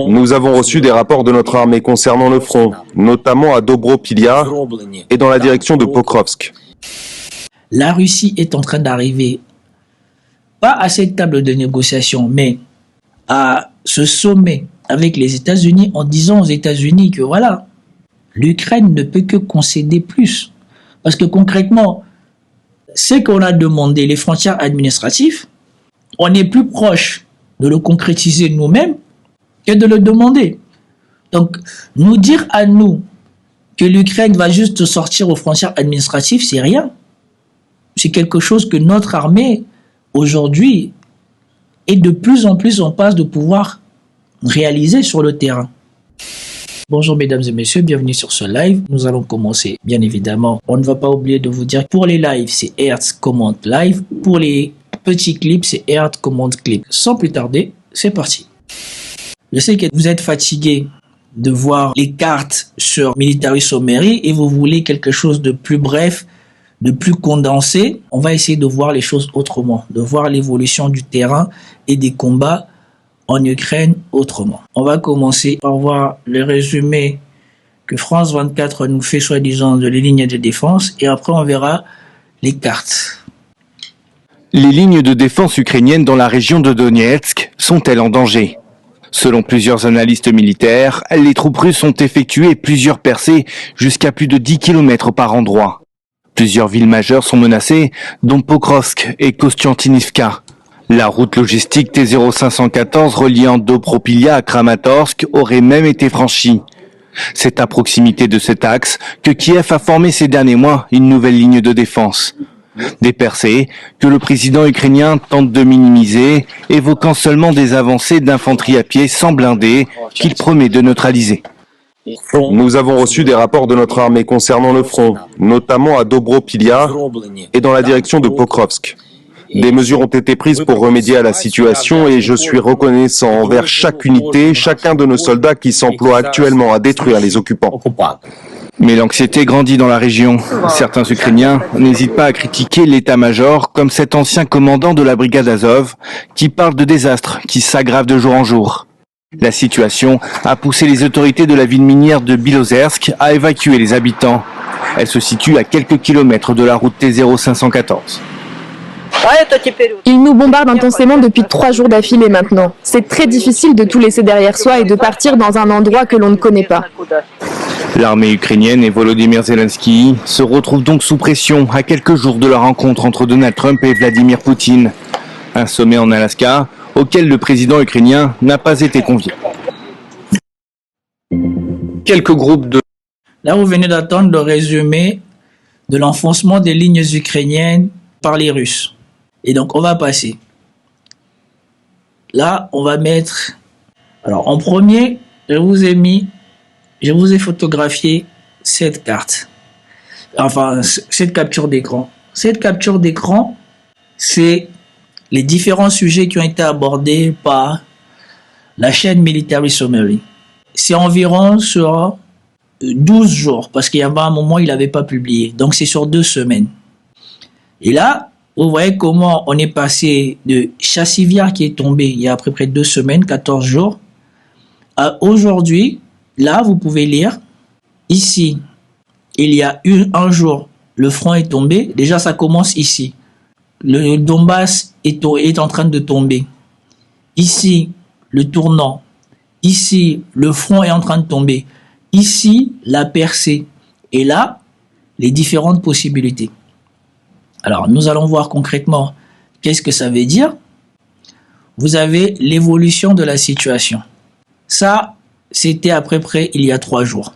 Nous avons reçu des rapports de notre armée concernant le front, notamment à Dobropilya et dans la direction de Pokrovsk. La Russie est en train d'arriver, pas à cette table de négociation, mais à ce sommet avec les États-Unis en disant aux États-Unis que voilà, l'Ukraine ne peut que concéder plus. Parce que concrètement, ce qu'on a demandé, les frontières administratives, on est plus proche de le concrétiser nous-mêmes que de le demander. Donc, nous dire à nous que l'Ukraine va juste sortir aux frontières administratives, c'est rien. C'est quelque chose que notre armée, aujourd'hui, est de plus en plus en passe de pouvoir réaliser sur le terrain. Bonjour mesdames et messieurs, bienvenue sur ce live. Nous allons commencer, bien évidemment. On ne va pas oublier de vous dire, pour les lives, c'est Hertz Commande Live. Pour les petits clips, c'est Hertz Commande Clip. Sans plus tarder, c'est parti. Je sais que vous êtes fatigué de voir les cartes sur Military Summary et vous voulez quelque chose de plus bref, de plus condensé. On va essayer de voir les choses autrement, de voir l'évolution du terrain et des combats en Ukraine autrement. On va commencer par voir le résumé que France 24 nous fait soi-disant de les lignes de défense et après on verra les cartes. Les lignes de défense ukrainiennes dans la région de Donetsk sont-elles en danger ? Selon plusieurs analystes militaires, les troupes russes ont effectué plusieurs percées jusqu'à plus de 10 km par endroit. Plusieurs villes majeures sont menacées, dont Pokrovsk et Kostiantynivka. La route logistique T0514 reliant Dobropilya à Kramatorsk aurait même été franchie. C'est à proximité de cet axe que Kiev a formé ces derniers mois une nouvelle ligne de défense. Des percées que le président ukrainien tente de minimiser, évoquant seulement des avancées d'infanterie à pied sans blindés qu'il promet de neutraliser. Nous avons reçu des rapports de notre armée concernant le front, notamment à Dobropilya et dans la direction de Pokrovsk. Des mesures ont été prises pour remédier à la situation et je suis reconnaissant envers chaque unité, chacun de nos soldats qui s'emploient actuellement à détruire les occupants. Mais l'anxiété grandit dans la région. Certains Ukrainiens n'hésitent pas à critiquer l'état-major, comme cet ancien commandant de la brigade Azov, qui parle de désastres qui s'aggravent de jour en jour. La situation a poussé les autorités de la ville minière de Bilozersk à évacuer les habitants. Elle se situe à quelques kilomètres de la route T0514. Ils nous bombardent intensément depuis 3 jours d'affilée maintenant. C'est très difficile de tout laisser derrière soi et de partir dans un endroit que l'on ne connaît pas. L'armée ukrainienne et Volodymyr Zelensky se retrouvent donc sous pression à quelques jours de la rencontre entre Donald Trump et Vladimir Poutine. Un sommet en Alaska auquel le président ukrainien n'a pas été convié. Quelques groupes de... Là, vous venez d'entendre le résumé de l'enfoncement des lignes ukrainiennes par les Russes. Et donc, on va passer. Là, on va mettre... Alors, en premier, je vous ai photographié cette carte. Enfin, cette capture d'écran. Cette capture d'écran, c'est les différents sujets qui ont été abordés par la chaîne Military Summary. C'est environ sur 12 jours, parce qu'il y avait un moment, il n'avait pas publié. Donc, c'est sur 2 semaines. Et là, vous voyez comment on est passé de Chassiviar qui est tombé il y a à peu près 2 semaines, 14 jours, à aujourd'hui. Là, vous pouvez lire, ici, il y a eu un jour, le front est tombé. Déjà, ça commence ici. Le Donbass est en train de tomber. Ici, le tournant. Ici, le front est en train de tomber. Ici, la percée. Et là, les différentes possibilités. Alors, nous allons voir concrètement qu'est-ce que ça veut dire. Vous avez l'évolution de la situation. Ça, c'était à peu près il y a 3 jours.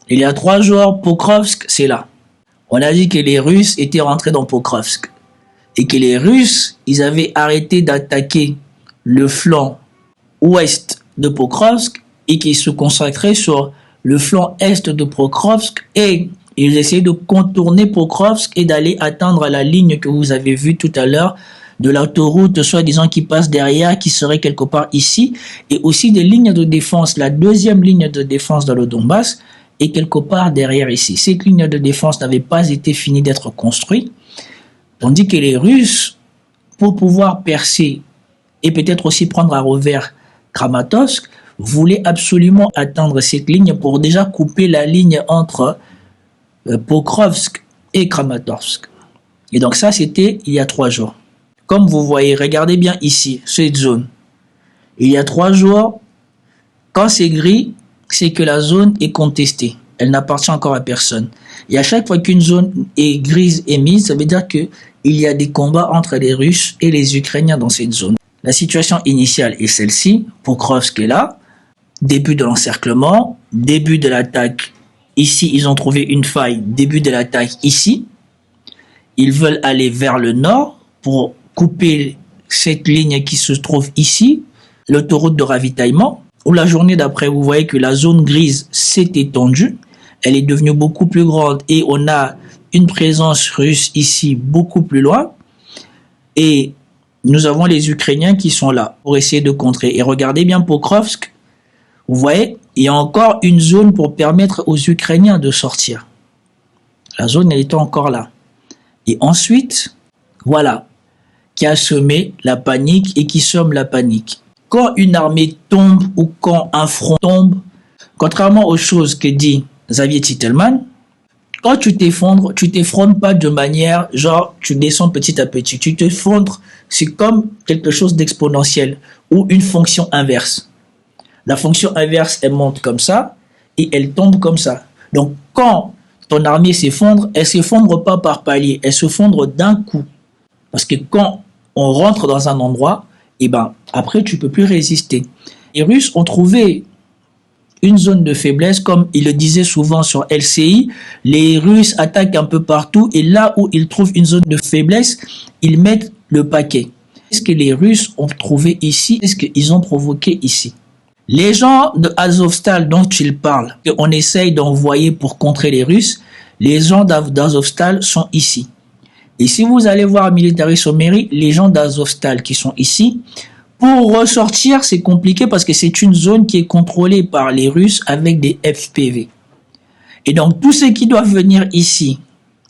Il y a 3 jours, Pokrovsk, c'est là. On a dit que les Russes étaient rentrés dans Pokrovsk. Et que les Russes, ils avaient arrêté d'attaquer le flanc ouest de Pokrovsk et qu'ils se concentraient sur le flanc est de Pokrovsk et ils essayaient de contourner Pokrovsk et d'aller atteindre la ligne que vous avez vue tout à l'heure de l'autoroute, soi-disant qui passe derrière, qui serait quelque part ici, et aussi des lignes de défense. La deuxième ligne de défense dans le Donbass est quelque part derrière ici. Cette ligne de défense n'avait pas été finie d'être construite, tandis que les Russes, pour pouvoir percer et peut-être aussi prendre à revers Kramatorsk voulaient absolument atteindre cette ligne pour déjà couper la ligne entre Pokrovsk et Kramatorsk. Et donc ça, c'était il y a 3 jours. Comme vous voyez, regardez bien ici, cette zone. Il y a 3 jours, quand c'est gris, c'est que la zone est contestée. Elle n'appartient encore à personne. Et à chaque fois qu'une zone est grise et mise, ça veut dire qu'il y a des combats entre les Russes et les Ukrainiens dans cette zone. La situation initiale est celle-ci. Pokrovsk est là. Début de l'encerclement, début de l'attaque. Ici, ils ont trouvé une faille. Début de l'attaque ici. Ils veulent aller vers le nord pour couper cette ligne qui se trouve ici, l'autoroute de ravitaillement, où la journée d'après, vous voyez que la zone grise s'est étendue. Elle est devenue beaucoup plus grande et on a une présence russe ici beaucoup plus loin. Et nous avons les Ukrainiens qui sont là pour essayer de contrer. Et regardez bien Pokrovsk. Vous voyez, il y a encore une zone pour permettre aux Ukrainiens de sortir. La zone, elle était encore là. Et ensuite, voilà, qui a semé la panique et qui sème la panique. Quand une armée tombe ou quand un front tombe, contrairement aux choses que dit Xavier Titelman, quand tu t'effondres pas de manière genre tu descends petit à petit. Tu t'effondres, c'est comme quelque chose d'exponentiel ou une fonction inverse. La fonction inverse, elle monte comme ça et elle tombe comme ça. Donc quand ton armée s'effondre, elle s'effondre pas par palier, elle s'effondre d'un coup. Parce que quand on rentre dans un endroit, et ben après tu peux plus résister. Les Russes ont trouvé une zone de faiblesse, comme ils le disaient souvent sur LCI. Les Russes attaquent un peu partout et là où ils trouvent une zone de faiblesse, ils mettent le paquet. Qu'est-ce que les Russes ont trouvé ici? Qu'est-ce qu'ils ont provoqué ici? Les gens de Azovstal dont ils parlent, qu'on essaye d'envoyer pour contrer les Russes, les gens d'Azovstal sont ici. Et si vous allez voir Military Summary, les gens d'Azovstal qui sont ici, pour ressortir, c'est compliqué parce que c'est une zone qui est contrôlée par les Russes avec des FPV. Et donc, tous ceux qui doivent venir ici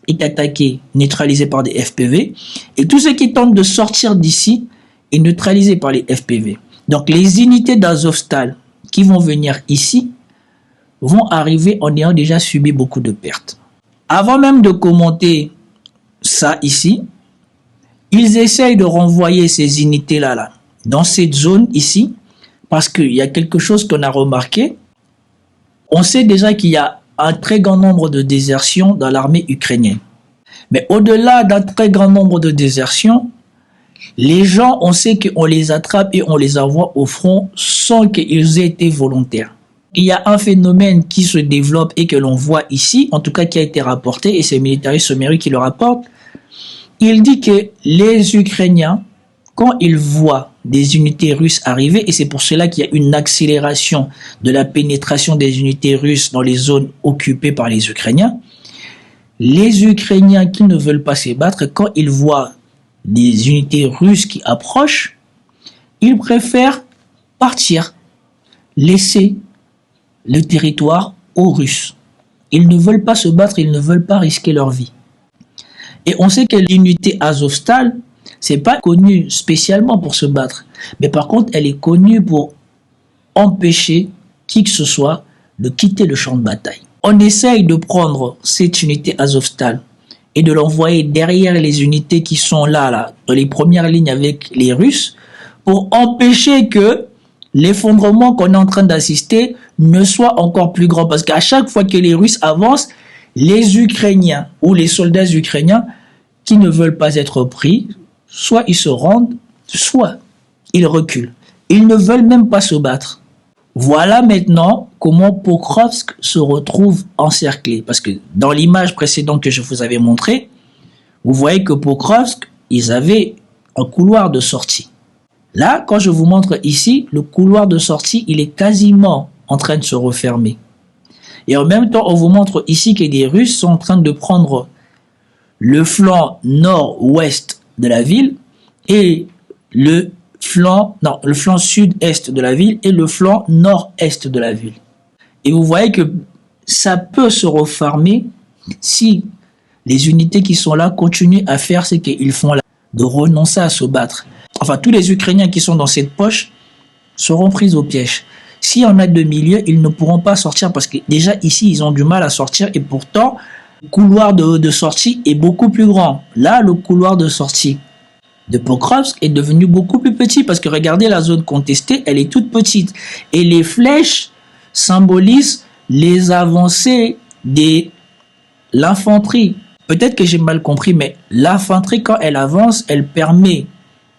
est attaqué, neutralisé par des FPV. Et tous ceux qui tentent de sortir d'ici est neutralisé par les FPV. Donc, les unités d'Azovstal qui vont venir ici vont arriver en ayant déjà subi beaucoup de pertes. Avant même de commenter ça ici, ils essayent de renvoyer ces unités-là dans cette zone ici, parce qu'il y a quelque chose qu'on a remarqué. On sait déjà qu'il y a un très grand nombre de désertions dans l'armée ukrainienne. Mais au-delà d'un très grand nombre de désertions, les gens, on sait qu'on les attrape et on les envoie au front sans qu'ils aient été volontaires. Il y a un phénomène qui se développe et que l'on voit ici, en tout cas qui a été rapporté, et c'est Military Summary qui le rapporte. Il dit que les Ukrainiens, quand ils voient des unités russes arriver, et c'est pour cela qu'il y a une accélération de la pénétration des unités russes dans les zones occupées par les Ukrainiens, les Ukrainiens qui ne veulent pas se battre, quand ils voient des unités russes qui approchent, ils préfèrent partir, laisser le territoire aux Russes. Ils ne veulent pas se battre, ils ne veulent pas risquer leur vie. Et on sait que l'unité Azovstal, c'est pas connu spécialement pour se battre, mais par contre, elle est connue pour empêcher qui que ce soit de quitter le champ de bataille. On essaye de prendre cette unité Azovstal et de l'envoyer derrière les unités qui sont là, dans les premières lignes avec les Russes, pour empêcher que l'effondrement qu'on est en train d'assister ne soit encore plus grand. Parce qu'à chaque fois que les Russes avancent, les Ukrainiens ou les soldats ukrainiens qui ne veulent pas être pris, soit ils se rendent, soit ils reculent. Ils ne veulent même pas se battre. Voilà maintenant comment Pokrovsk se retrouve encerclé. Parce que dans l'image précédente que je vous avais montrée, vous voyez que Pokrovsk, ils avaient un couloir de sortie. Là, quand je vous montre ici, le couloir de sortie, il est quasiment en train de se refermer. Et en même temps, on vous montre ici que les Russes sont en train de prendre le flanc nord-ouest de la ville et le flanc sud-est de la ville et le flanc nord-est de la ville. Et vous voyez que ça peut se refermer si les unités qui sont là continuent à faire ce qu'ils font là, de renoncer à se battre. Enfin, tous les Ukrainiens qui sont dans cette poche, seront prises au piège. S'il y en a de milieux, ils ne pourront pas sortir parce que déjà ici, ils ont du mal à sortir et pourtant, le couloir de sortie est beaucoup plus grand. Là, le couloir de sortie de Pokrovsk est devenu beaucoup plus petit parce que regardez la zone contestée, elle est toute petite. Et les flèches symbolisent les avancées de l'infanterie. Peut-être que j'ai mal compris, mais l'infanterie, quand elle avance, elle permet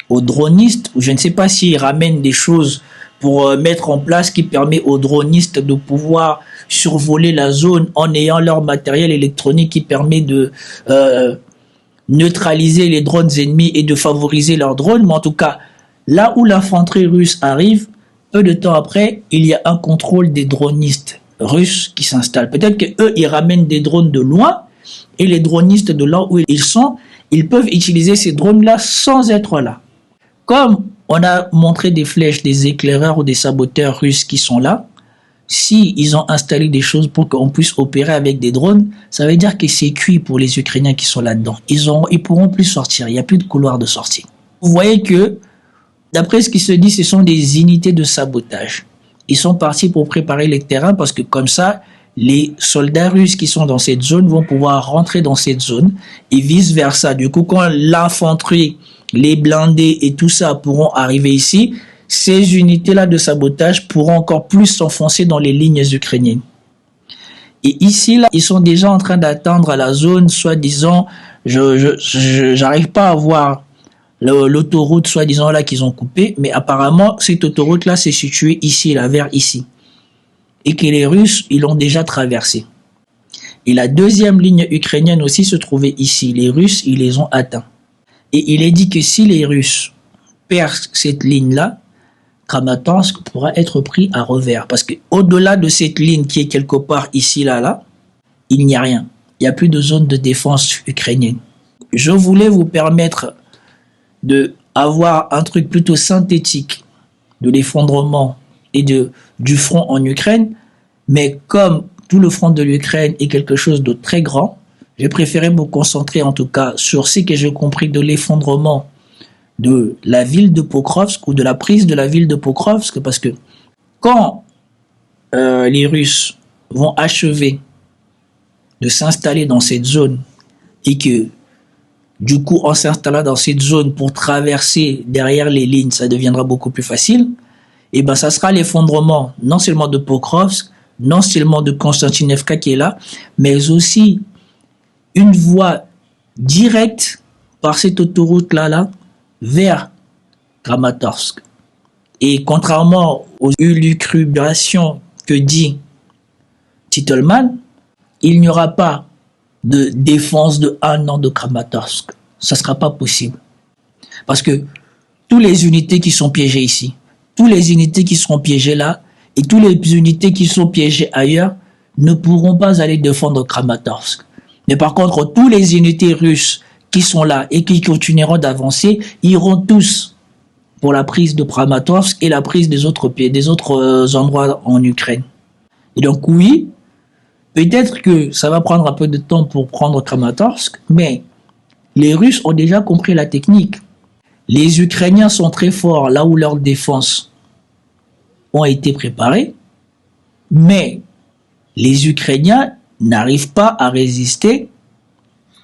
aux dronistes, ou je ne sais pas s'ils ramènent des choses pour mettre en place qui permet aux dronistes de pouvoir survoler la zone en ayant leur matériel électronique qui permet de neutraliser les drones ennemis et de favoriser leurs drones. Mais en tout cas, là où l'infanterie russe arrive, peu de temps après, il y a un contrôle des dronistes russes qui s'installent. Peut-être qu'eux, ils ramènent des drones de loin et les dronistes de là où ils sont, ils peuvent utiliser ces drones-là sans être là. Comme on a montré des flèches, des éclaireurs ou des saboteurs russes qui sont là, si ils ont installé des choses pour qu'on puisse opérer avec des drones, ça veut dire que c'est cuit pour les Ukrainiens qui sont là-dedans. Ils pourront plus sortir, il n'y a plus de couloir de sortie. Vous voyez que, d'après ce qui se dit, ce sont des unités de sabotage. Ils sont partis pour préparer les terrains parce que comme ça, les soldats russes qui sont dans cette zone vont pouvoir rentrer dans cette zone et vice-versa. Du coup, quand l'infanterie, les blindés et tout ça pourront arriver ici, ces unités-là de sabotage pourront encore plus s'enfoncer dans les lignes ukrainiennes. Et ici, là, ils sont déjà en train d'atteindre la zone, soi-disant, j'arrive pas à voir l'autoroute, soi-disant, là, qu'ils ont coupée, mais apparemment, cette autoroute-là s'est située ici, là, vers ici. Et que les Russes, ils l'ont déjà traversée. Et la deuxième ligne ukrainienne aussi se trouvait ici. Les Russes, ils les ont atteints. Et il est dit que si les Russes perdent cette ligne-là, Kramatorsk pourra être pris à revers. Parce qu'au-delà de cette ligne qui est quelque part ici, là, il n'y a rien. Il n'y a plus de zone de défense ukrainienne. Je voulais vous permettre d'avoir un truc plutôt synthétique de l'effondrement et du front en Ukraine, mais comme tout le front de l'Ukraine est quelque chose de très grand, j'ai préféré me concentrer en tout cas sur ce que j'ai compris de l'effondrement de la ville de Pokrovsk ou de la prise de la ville de Pokrovsk, parce que quand les Russes vont achever de s'installer dans cette zone et que du coup en s'installant dans cette zone pour traverser derrière les lignes, ça deviendra beaucoup plus facile, et ben ça sera l'effondrement non seulement de Pokrovsk, non seulement de Konstantinivka qui est là, mais aussi une voie directe par cette autoroute-là vers Kramatorsk. Et contrairement aux élucubrations que dit Titelman, il n'y aura pas de défense de 1 an de Kramatorsk. Ça ne sera pas possible. Parce que toutes les unités qui sont piégées ici, toutes les unités qui seront piégées là, et toutes les unités qui sont piégées ailleurs, ne pourront pas aller défendre Kramatorsk. Mais par contre, toutes les unités russes qui sont là et qui continueront d'avancer, iront tous pour la prise de Kramatorsk et la prise des autres endroits en Ukraine. Et donc oui, peut-être que ça va prendre un peu de temps pour prendre Kramatorsk, mais les Russes ont déjà compris la technique. Les Ukrainiens sont très forts là où leurs défenses ont été préparées, mais les Ukrainiens n'arrivent pas à résister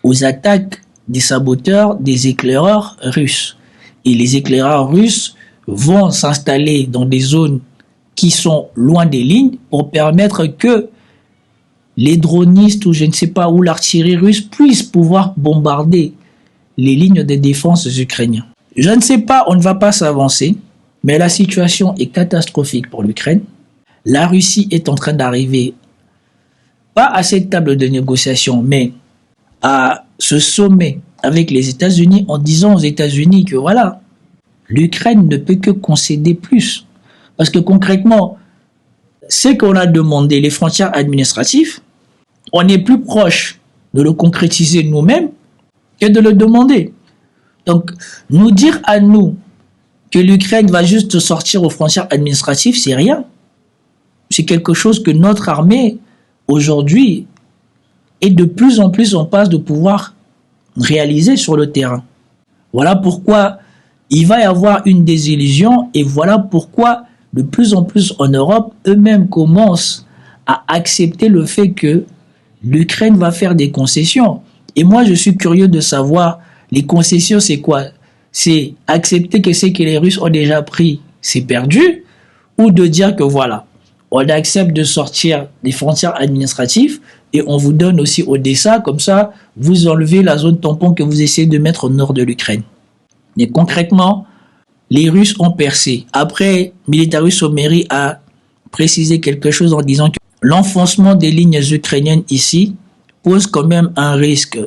aux attaques des saboteurs, des éclaireurs russes. Et les éclaireurs russes vont s'installer dans des zones qui sont loin des lignes pour permettre que les dronistes ou je ne sais pas où l'artillerie russe puissent pouvoir bombarder les lignes de défense ukrainiennes. Je ne sais pas, on ne va pas s'avancer, mais la situation est catastrophique pour l'Ukraine. La Russie est en train d'arriver, pas à cette table de négociation, mais à ce sommet avec les États-Unis en disant aux États-Unis que voilà, l'Ukraine ne peut que concéder plus. Parce que concrètement, ce qu'on a demandé, les frontières administratives, on est plus proche de le concrétiser nous-mêmes que de le demander. Donc, nous dire à nous que l'Ukraine va juste sortir aux frontières administratives, c'est rien. C'est quelque chose que notre armée, aujourd'hui, est de plus en plus en passe de pouvoir réaliser sur le terrain. Voilà pourquoi il va y avoir une désillusion et voilà pourquoi de plus en plus en Europe, eux-mêmes commencent à accepter le fait que l'Ukraine va faire des concessions. Et moi, je suis curieux de savoir, les concessions, c'est quoi? C'est accepter que ce que les Russes ont déjà pris, c'est perdu, ou de dire que voilà, on accepte de sortir des frontières administratives et on vous donne aussi Odessa, comme ça, vous enlevez la zone tampon que vous essayez de mettre au nord de l'Ukraine. Mais concrètement, les Russes ont percé. Après, Military Summary a précisé quelque chose en disant que l'enfoncement des lignes ukrainiennes ici pose quand même un risque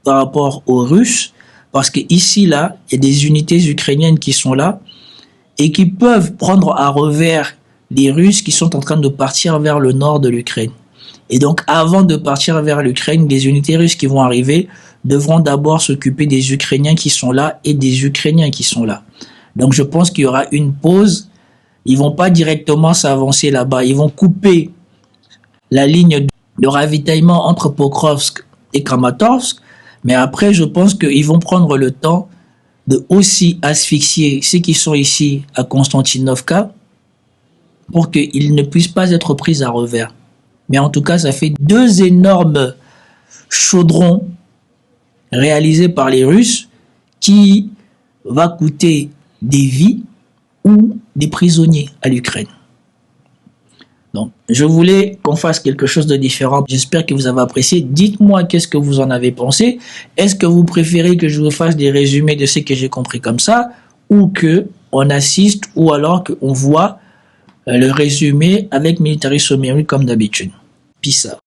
par rapport aux Russes, parce que ici, là, il y a des unités ukrainiennes qui sont là et qui peuvent prendre à revers les Russes qui sont en train de partir vers le nord de l'Ukraine. Et donc, avant de partir vers l'Ukraine, les unités russes qui vont arriver devront d'abord s'occuper des Ukrainiens qui sont là et des Ukrainiens qui sont là. Donc, je pense qu'il y aura une pause. Ils vont pas directement s'avancer là-bas. Ils vont couper la ligne de ravitaillement entre Pokrovsk et Kramatorsk. Mais après, je pense qu'ils vont prendre le temps de aussi asphyxier ceux qui sont ici à Konstantinovka pour qu'ils ne puissent pas être pris à revers. Mais en tout cas, ça fait 2 énormes chaudrons réalisés par les Russes qui va coûter des vies ou des prisonniers à l'Ukraine. Donc, je voulais qu'on fasse quelque chose de différent. J'espère que vous avez apprécié. Dites-moi qu'est-ce que vous en avez pensé. Est-ce que vous préférez que je vous fasse des résumés de ce que j'ai compris comme ça, ou que on assiste, ou alors qu'on voit le résumé avec Military Summary comme d'habitude. Peace out.